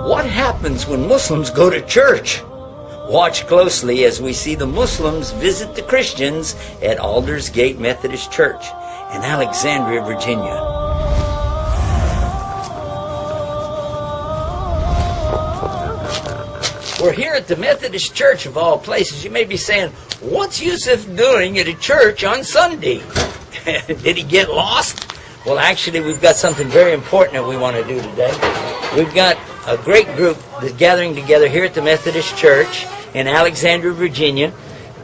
What happens when Muslims go to church? Watch closely as we see the Muslims visit the Christians at Aldersgate Methodist Church in Alexandria, Virginia. We're here at the Methodist Church of all places. You may be saying, what's Yusuf doing at a church on Sunday? Did he get lost? Well, actually, we've got something very important that we want to do today. We've got a great group that's gathering together here at the Methodist Church in Alexandria, Virginia,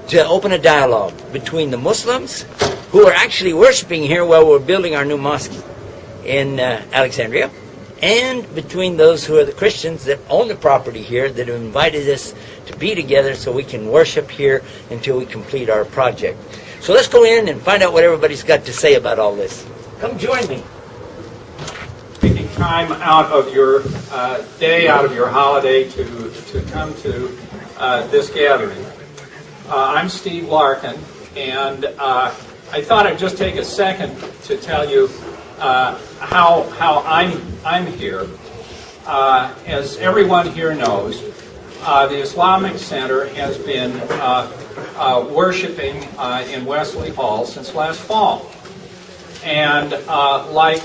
to open a dialogue between the Muslims who are actually worshiping here while we're building our new mosque in Alexandria, and between those who are the Christians that own the property here that have invited us to be together so we can worship here until we complete our project. So let's go in and find out what everybody's got to say about all this. Come join me. Taking time out of your day, out of your holiday to come to this gathering. I'm Steve Larkin, and I thought I'd just take a second to tell you how I'm here. As everyone here knows, the Islamic Center has been worshiping in Wesley Hall since last fall. And like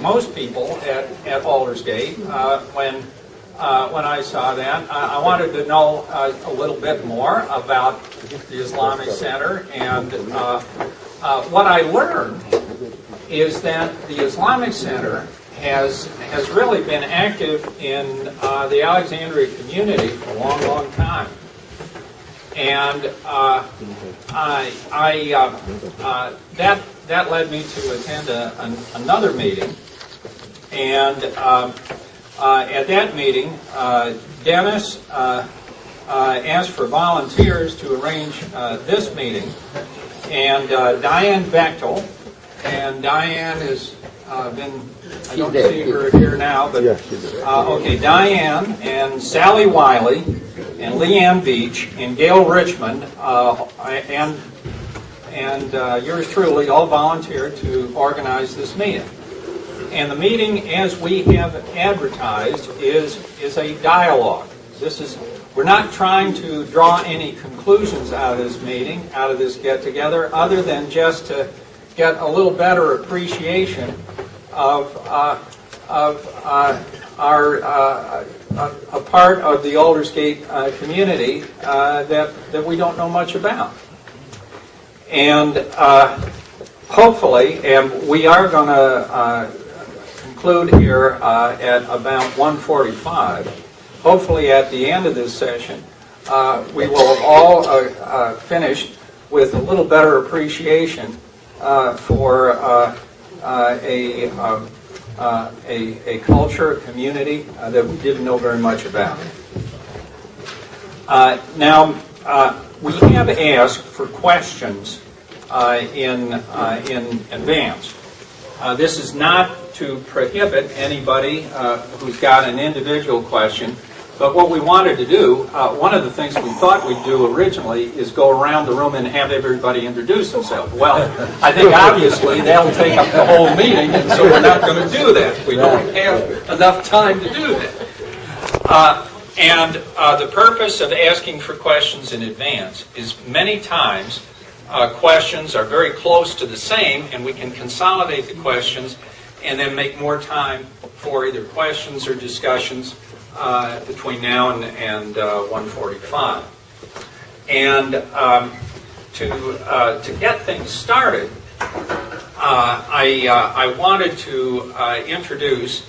most people at Aldersgate, when I saw that, I wanted to know a little bit more about the Islamic Center. And what I learned is that the Islamic Center has really been active in the Alexandria community for a long, long time. And that led me to attend another meeting. And at that meeting, Dennis asked for volunteers to arrange this meeting. And Diane Bechtel, and Diane has been, I don't see her here now, but okay, Diane and Sally Wiley and Leanne Beach and Gail Richmond and yours truly all volunteered to organize this meeting. And the meeting, as we have advertised, is a dialogue. We're not trying to draw any conclusions out of this meeting, out of this get-together, other than just to get a little better appreciation of a part of the Aldersgate community that we don't know much about. And hopefully, and we are going to conclude here at about 1:45. Hopefully at the end of this session, we will have all finished with a little better appreciation for a culture, a community that we didn't know very much about. Now, we have asked for questions in advance. This is not to prohibit anybody who's got an individual question, but what we wanted to do, one of the things we thought we'd do originally is go around the room and have everybody introduce themselves. Well, I think obviously that'll take up the whole meeting, and so we're not going to do that. We don't have enough time to do that. And the purpose of asking for questions in advance is many times questions are very close to the same, and we can consolidate the questions and then make more time for either questions or discussions between now and 1:45. And to get things started, I wanted to introduce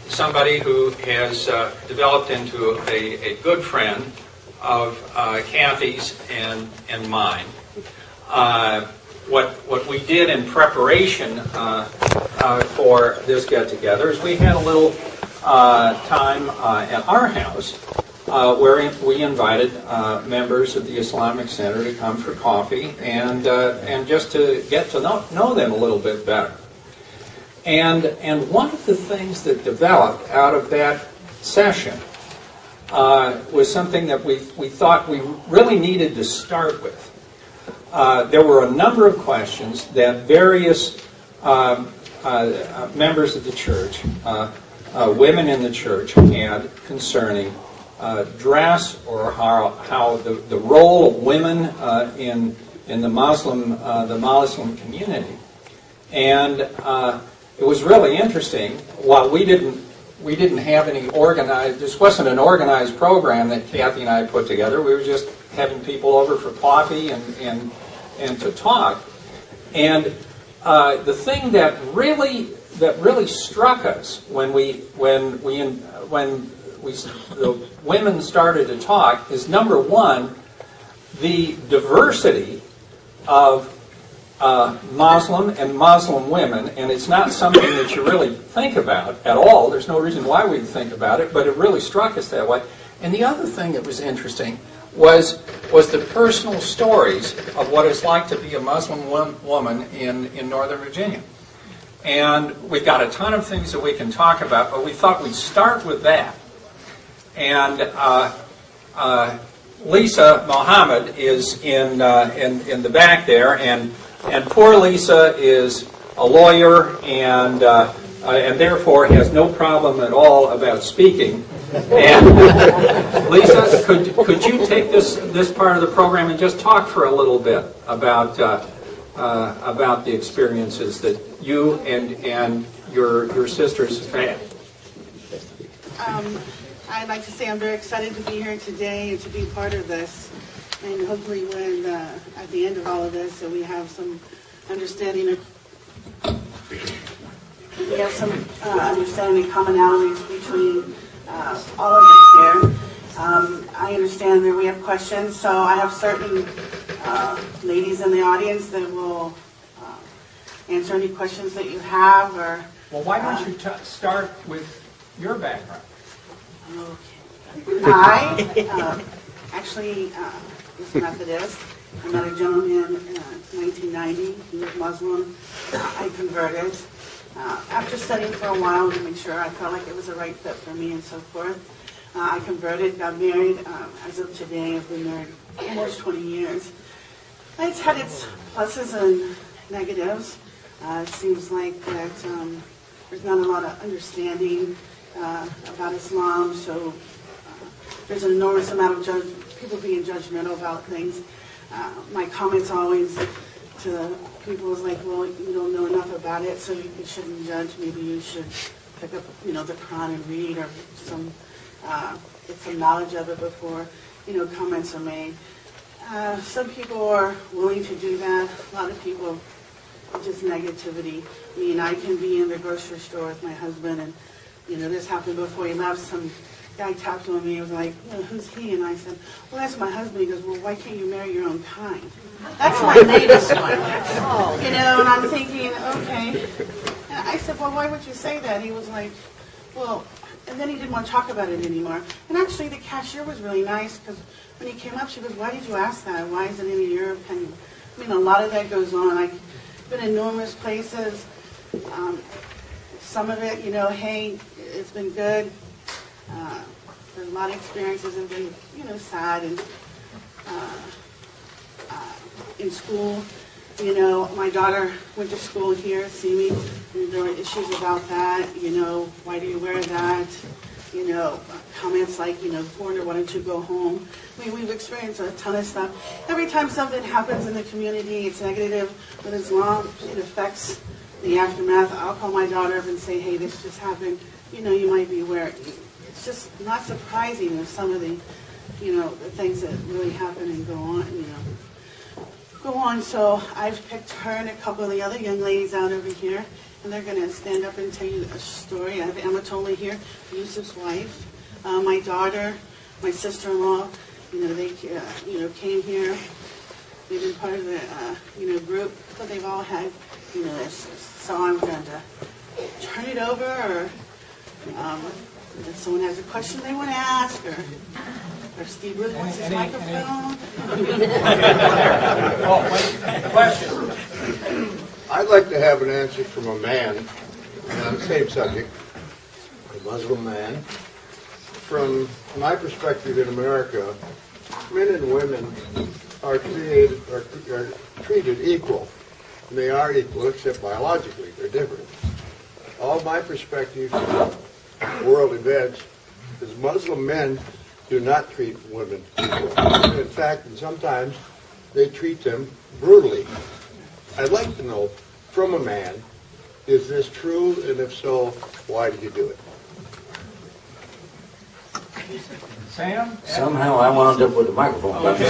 somebody who has developed into a good friend of Kathy's and mine. What we did in preparation for this get-together is we had a little time at our house where we invited members of the Islamic Center to come for coffee and just to get to know them a little bit better. And one of the things that developed out of that session was something that we thought we really needed to start with. There were a number of questions that various members of the church women in the church had concerning dress, or how the role of women in the Muslim community. And it was really interesting. While we didn't have any organized, this wasn't an organized program that Kathy and I put together. We were just having people over for coffee and to talk. And the thing that really struck us when the women started to talk is, number one, the diversity of Muslim and Muslim women, and it's not something that you really think about at all. There's no reason why we'd think about it, but it really struck us that way. And the other thing that was interesting was the personal stories of what it's like to be a Muslim woman in Northern Virginia. And we've got a ton of things that we can talk about, but we thought we'd start with that. And Lisa Mohammed is in the back there, and poor Lisa is a lawyer and therefore has no problem at all about speaking. And Lisa, could you take this part of the program and just talk for a little bit about the experiences that you and your sisters have had? I'd like to say I'm very excited to be here today and to be part of this. And hopefully when, at the end of all of this, we have some understanding of commonalities between all of us here. I understand that we have questions, so I have certain ladies in the audience that will answer any questions that you have. Or well, why don't you start with your background? Okay. I actually was Methodist. I met a gentleman in 1990. He was Muslim. I converted. After studying for a while to make sure I felt like it was the right fit for me and so forth, I converted, got married. As of today, I've been married almost 20 years. It's had its pluses and negatives. It seems like that there's not a lot of understanding about Islam, so there's an enormous amount of people being judgmental about things. My comments always to people is like, well, you don't know enough about it, so you shouldn't judge. Maybe you should pick up, the Quran and read, or get some knowledge of it before, comments are made. Some people are willing to do that. A lot of people, just negativity. I can be in the grocery store with my husband, and this happened before he left. Some guy tapped on me and was like, who's he? And I said, well, that's my husband. He goes, well, why can't you marry your own kind? That's my latest one. And I'm thinking, okay. And I said, well, why would you say that? He was like, well, and then he didn't want to talk about it anymore. And actually, the cashier was really nice, because when he came up, she goes, why did you ask that? Why is it in your opinion? A lot of that goes on. I've been in numerous places. Some of it, hey, it's been good. There's a lot of experiences have been, sad. And in school, my daughter went to school here, see me. And there were issues about that. Why do you wear that? Comments like, foreigner, why don't you go home? We've experienced a ton of stuff. Every time something happens in the community, it's negative with Islam, it affects the aftermath. I'll call my daughter up and say, hey, this just happened. You might be aware. It's just not surprising with some of the, the things that really happen and go on. So I've picked her and a couple of the other young ladies out over here, and they're going to stand up and tell you a story. I have Emma Tolley here, Yusuf's wife. My daughter, my sister-in-law, they, came here. They've been part of the, group, but they've all had, this. So I'm going to turn it over, or if someone has a question they want to ask, or Steve Wood wants his microphone. Question. I'd like to have an answer from a man on the same subject, a Muslim man. From my perspective in America, men and women are treated equal. And they are equal, except biologically, they're different. All my perspective world events is Muslim men do not treat women equal. In fact, and sometimes they treat them brutally. I'd like to know from a man, is this true? And if so, why did you do it? Sam? Somehow I wound up with a microphone. Okay.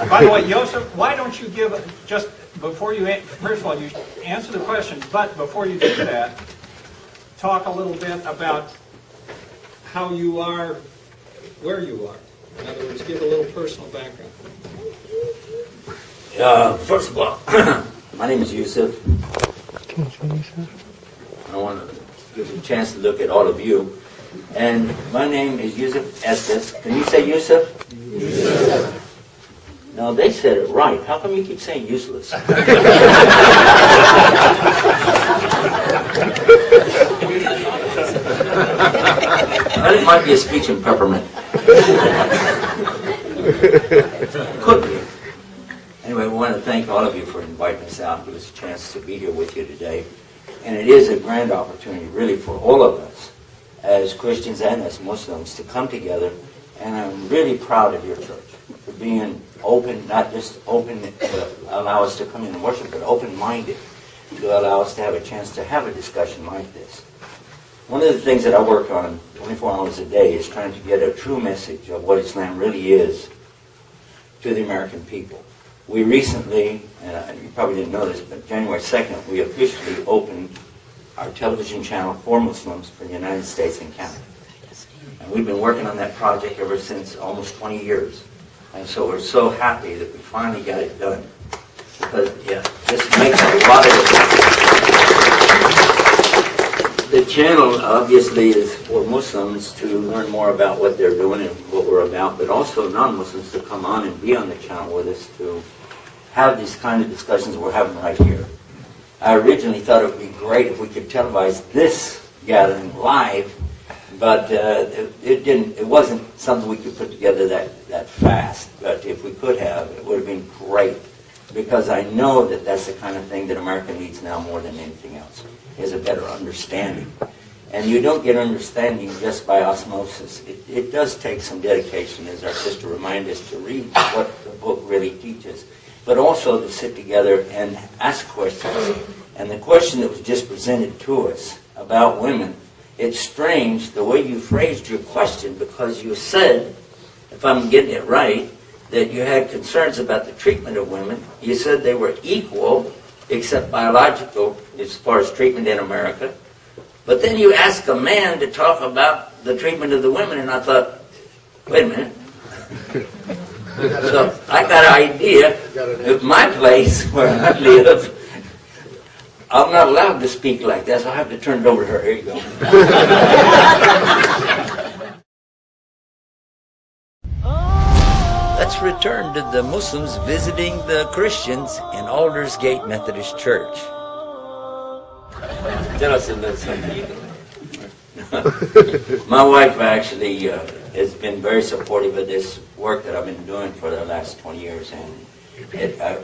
By the way, Joseph, why don't you give, just before you, first of all, you answer the question, but before you do that, talk a little bit about how you are, where you are. In other words, give a little personal background. First of all, my name is Yusuf. I want to give you a chance to look at all of you. And my name is Yusuf Estes. Can you say Yusuf? Yusuf. No, they said it right. How come you keep saying useless? Well, it might be a speech impediment. Could be. Anyway, we want to thank all of you for inviting us out and give us a chance to be here with you today. And it is a grand opportunity, really, for all of us, as Christians and as Muslims, to come together. And I'm really proud of your church for being open, not just open to allow us to come in and worship, but open-minded to allow us to have a chance to have a discussion like this. One of the things that I work on 24 hours a day is trying to get a true message of what Islam really is to the American people. We recently, and you probably didn't know this, but January 2nd, we officially opened our television channel for Muslims for the United States and Canada. And we've been working on that project ever since almost 20 years. And so we're so happy that we finally got it done. Because, yeah, this makes a lot of difference. The channel, obviously, is for Muslims to learn more about what they're doing and what we're about, but also non-Muslims to come on and be on the channel with us to have these kind of discussions we're having right here. I originally thought it would be great if we could televise this gathering live, but it wasn't something we could put together that fast. But if we could have, it would have been great, because I know that that's the kind of thing that America needs now more than anything else, is a better understanding. And you don't get understanding just by osmosis. It does take some dedication, as our sister reminded us, to read what the book really teaches, but also to sit together and ask questions. And the question that was just presented to us about women, it's strange the way you phrased your question, because you said, if I'm getting it right, that you had concerns about the treatment of women. You said they were equal, except biological, as far as treatment in America. But then you asked a man to talk about the treatment of the women, and I thought, wait a minute. So I got an idea. At my place where I live, I'm not allowed to speak like that, so I have to turn it over to her. Here you go. Let's return to the Muslims visiting the Christians in Aldersgate Methodist Church. My wife actually has been very supportive of this work that I've been doing for the last 20 years, and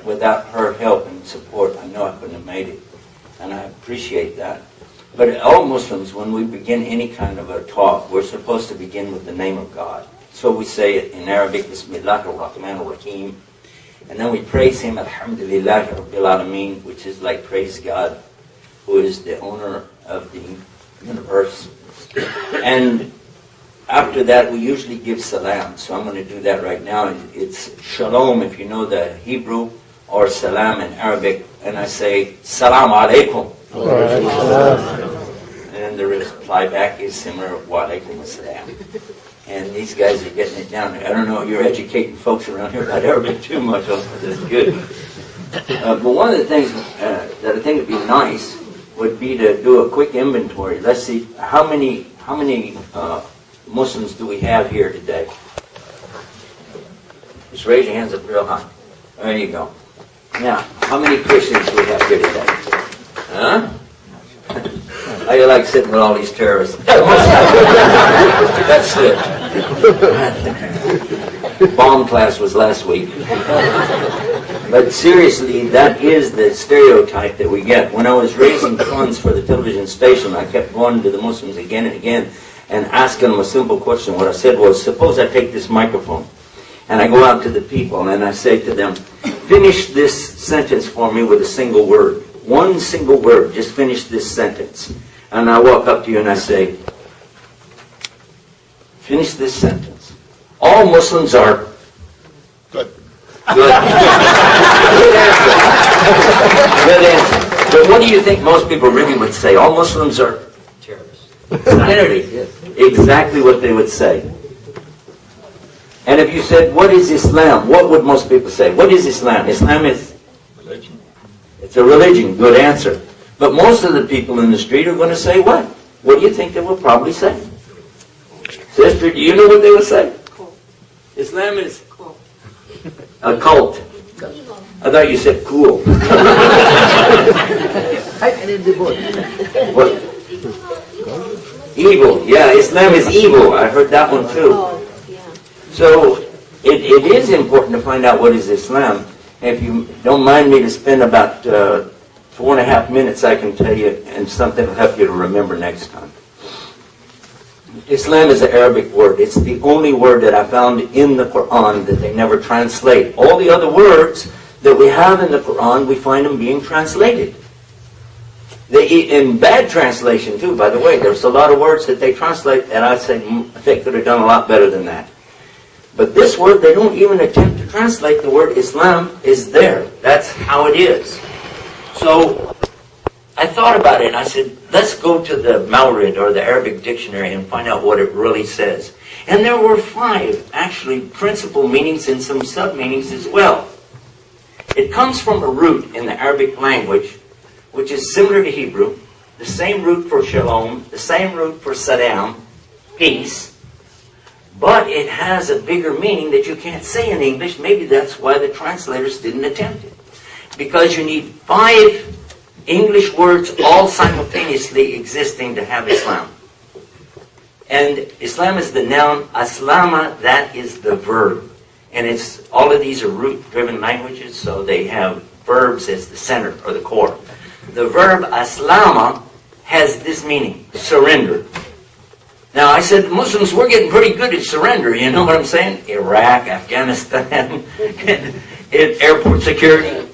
without her help and support, I know I couldn't have made it, and I appreciate that. But all Muslims, when we begin any kind of a talk, we're supposed to begin with the name of God. So we say it in Arabic, Bismillah ar-Rahman ar-Rahim, and then we praise Him, Alhamdulillah Rabbil Alameen, which is like praise God, who is the owner of the universe. And after that, we usually give salam. So I'm going to do that right now. It's shalom, if you know the Hebrew, or salam in Arabic. And I say, salam alaikum. And the reply back is similar, wa alaikum assalam. And these guys are getting it down. I don't know, you're educating folks around here about Arabic too much. That's good. But one of the things that I think would be nice would be to do a quick inventory. Let's see, how many Muslims do we have here today? Just raise your hands up real high. There you go. Now, how many Christians do we have here today? Huh? How you like sitting with all these terrorists? That's it. Bomb class was last week. But seriously, that is the stereotype that we get. When I was raising funds for the television station, I kept going to the Muslims again and again and asking them a simple question. What I said was, suppose I take this microphone and I go out to the people and I say to them, finish this sentence for me with a single word. One single word, just finish this sentence. And I walk up to you and I say, finish this sentence. All Muslims are Good. good. Good answer. Good answer. But what do you think most people really would say? All Muslims are terrorists. Exactly what they would say. And if you said, what is Islam? What would most people say? What is Islam? Islam is religion. It's a religion. Good answer. But most of the people in the street are going to say what? What do you think they will probably say? Sister, do you know what they would say? Cool. Islam is Cool. a cult. I thought you said cool. What? Evil. Yeah, Islam is evil. I heard that one too. So it is important to find out what is Islam. If you don't mind me to spend about 4.5 minutes, I can tell you, and something will help you to remember next time. Islam is an Arabic word. It's the only word that I found in the Quran that they never translate. All the other words that we have in the Quran, we find them being translated. In bad translation too, by the way. There's a lot of words that they translate, and I say they could have done a lot better than that. But this word, they don't even attempt to translate. The word Islam is there. That's how it is. So I thought about it, and I said, let's go to the Mawrid, or the Arabic dictionary, and find out what it really says. And there were 5, actually, principal meanings and some sub-meanings as well. It comes from a root in the Arabic language, which is similar to Hebrew, the same root for shalom, the same root for salam, peace, but it has a bigger meaning that you can't say in English. Maybe that's why the translators didn't attempt it. Because you need 5 English words all simultaneously existing to have Islam. And Islam is the noun, aslama, that is the verb. And it's all of these are root-driven languages, so they have verbs as the center or the core. The verb aslama has this meaning, surrender. Now I said, Muslims, we're getting pretty good at surrender, you know what I'm saying? Iraq, Afghanistan, airport security.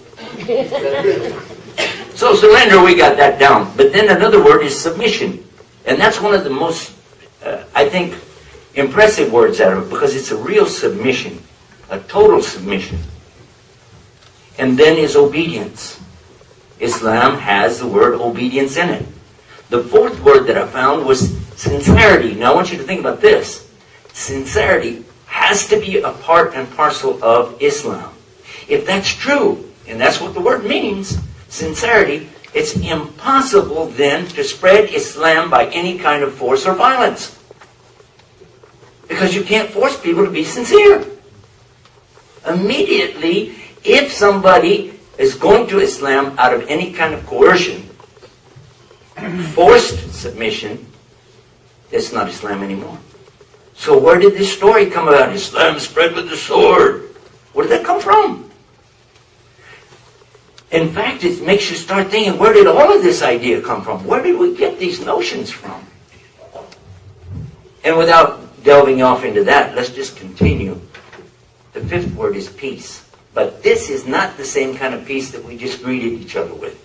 So surrender, we got that down. But then another word is submission. And that's one of the most, I think, impressive words out of it, because it's a real submission, a total submission. And then is obedience. Islam has the word obedience in it. The 4th word that I found was sincerity. Now I want you to think about this. Sincerity has to be a part and parcel of Islam. If that's true, and that's what the word means, sincerity, it's impossible then to spread Islam by any kind of force or violence. Because you can't force people to be sincere. Immediately, if somebody is going to Islam out of any kind of coercion, forced submission, it's not Islam anymore. So where did this story come about? Islam spread with the sword. Where did that come from? In fact, it makes you start thinking, where did all of this idea come from? Where did we get these notions from? And without delving off into that, let's just continue. The 5th word is peace. But this is not the same kind of peace that we just greeted each other with.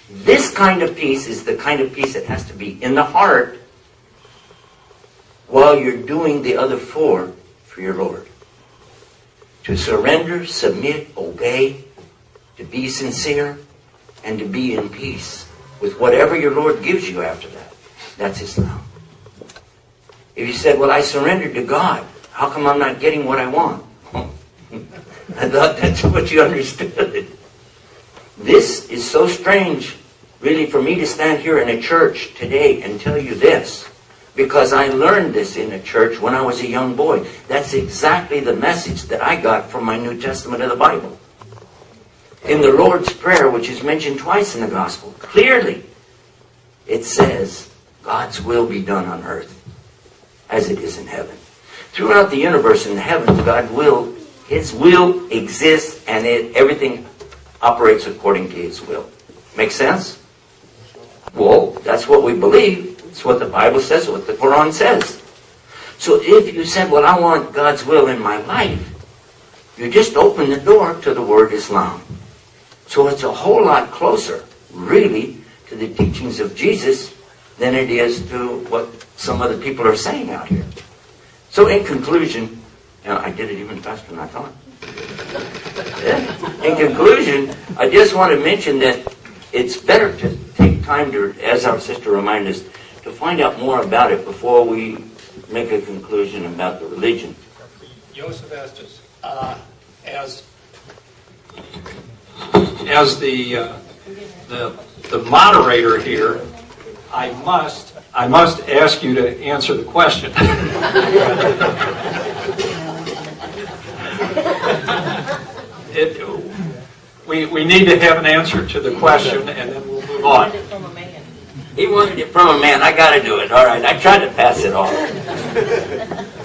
This kind of peace is the kind of peace that has to be in the heart while you're doing the other 4 for your Lord. To surrender, submit, obey, to be sincere, and to be in peace with whatever your Lord gives you after that. That's Islam. If you said, well, I surrendered to God, how come I'm not getting what I want? I thought that's what you understood. This is so strange, really, for me to stand here in a church today and tell you this, because I learned this in a church when I was a young boy. That's exactly the message that I got from my New Testament of the Bible. In the Lord's Prayer, which is mentioned twice in the Gospel, clearly it says, God's will be done on earth as it is in heaven. Throughout the universe in the heavens, His will exists, and everything operates according to His will. Make sense? Well, that's what we believe. It's what the Bible says, what the Quran says. So if you said, well, I want God's will in my life, you just open the door to the word Islam. So it's a whole lot closer, really, to the teachings of Jesus than it is to what some other people are saying out here. So in conclusion, I did it even faster than I thought. Yeah. In conclusion, I just want to mention that it's better to take time to, as our sister reminded us, to find out more about it before we make a conclusion about the religion. Joseph Estes, as the moderator here, I must ask you to answer the question. We need to have an answer to the question, and then we'll move on. He wanted it from a man. I got to do it. All right. I tried to pass it off.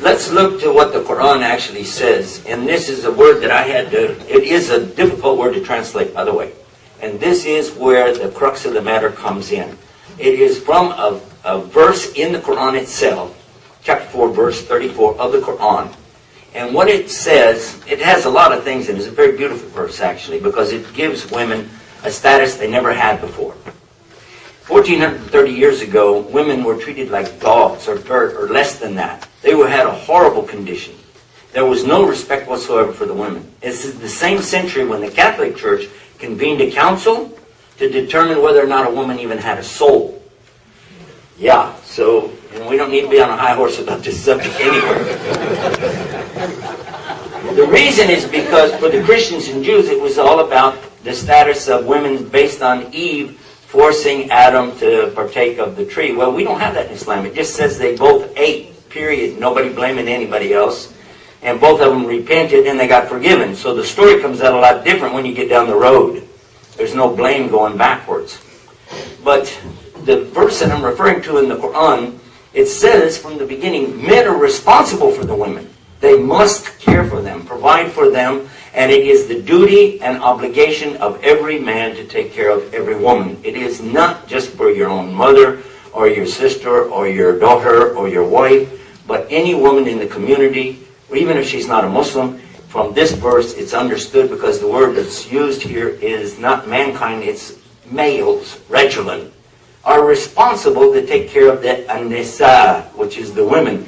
Let's look to what the Quran actually says. And this is a word that I had to... It is a difficult word to translate, by the way. And this is where the crux of the matter comes in. It is from a verse in the Quran itself, chapter 4, verse 34 of the Quran. And what it says, it has a lot of things in it. It's a very beautiful verse, actually, because it gives women a status they never had before. 1,430 years ago, women were treated like dogs or dirt or less than that. They had a horrible condition. There was no respect whatsoever for the women. This is the same century when the Catholic Church convened a council to determine whether or not a woman even had a soul. Yeah, so we don't need to be on a high horse about this subject anyway. The reason is because for the Christians and Jews, it was all about the status of women based on Eve forcing Adam to partake of the tree. Well, we don't have that in Islam. It just says they both ate, period. Nobody blaming anybody else. And both of them repented and they got forgiven. So the story comes out a lot different when you get down the road. There's no blame going backwards. But the verse that I'm referring to in the Quran, it says from the beginning, men are responsible for the women. They must care for them, provide for them, and it is the duty and obligation of every man to take care of every woman. It is not just for your own mother or your sister or your daughter or your wife, but any woman in the community, or even if she's not a Muslim. From this verse, it's understood because the word that's used here is not mankind, it's males, Regilan, are responsible to take care of the an-nisa, which is the women.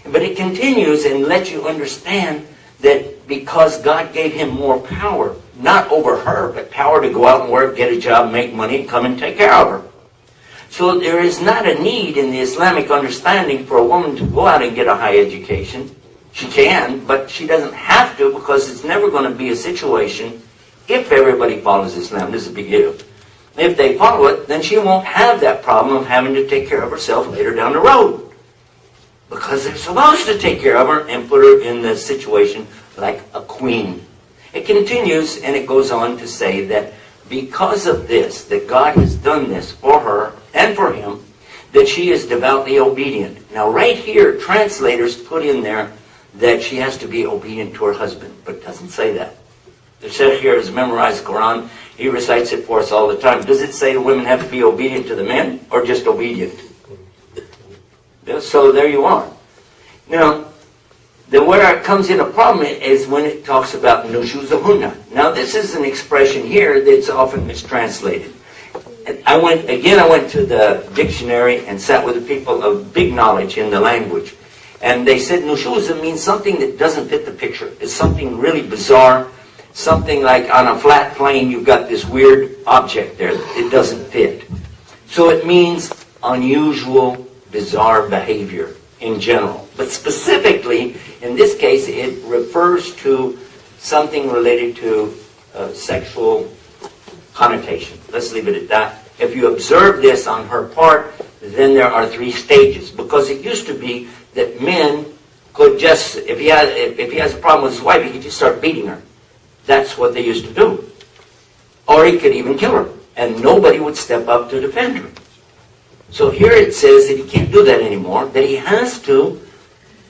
But it continues and lets you understand that because God gave him more power, not over her, but power to go out and work, get a job, make money, come and take care of her. So there is not a need in the Islamic understanding for a woman to go out and get a high education. She can, but she doesn't have to, because it's never going to be a situation, if everybody follows Islam, this is a big if. If they follow it, then she won't have that problem of having to take care of herself later down the road. Because they're supposed to take care of her and put her in the situation like a queen. It continues and it goes on to say that because of this, that God has done this for her and for him, that she is devoutly obedient. Now right here, translators put in there that she has to be obedient to her husband, but it doesn't say that. The Sheikh here has memorized the Quran. He recites it for us all the time. Does it say the women have to be obedient to the men or just obedient? So there you are. Now, where it comes in a problem is when it talks about nushuzahunna. Now, this is an expression here that's often mistranslated. And I went to the dictionary and sat with the people of big knowledge in the language. And they said nushuzah means something that doesn't fit the picture. It's something really bizarre. Something like on a flat plane, you've got this weird object there. It doesn't fit. So it means unusual, bizarre behavior in general. But specifically, in this case, it refers to something related to sexual connotation. Let's leave it at that. If you observe this on her part, then there are 3 stages. Because it used to be that men could just, if he has a problem with his wife, he could just start beating her. That's what they used to do. Or he could even kill her. And nobody would step up to defend her. So here it says that he can't do that anymore, that he has to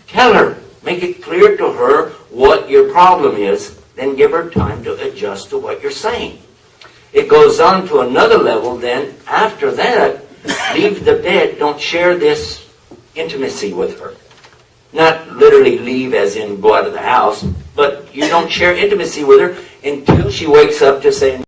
tell her, make it clear to her what your problem is, then give her time to adjust to what you're saying. It goes on to another level then. After that, leave the bed. Don't share this intimacy with her. Not literally leave as in go out of the house, but you don't share intimacy with her until she wakes up to say,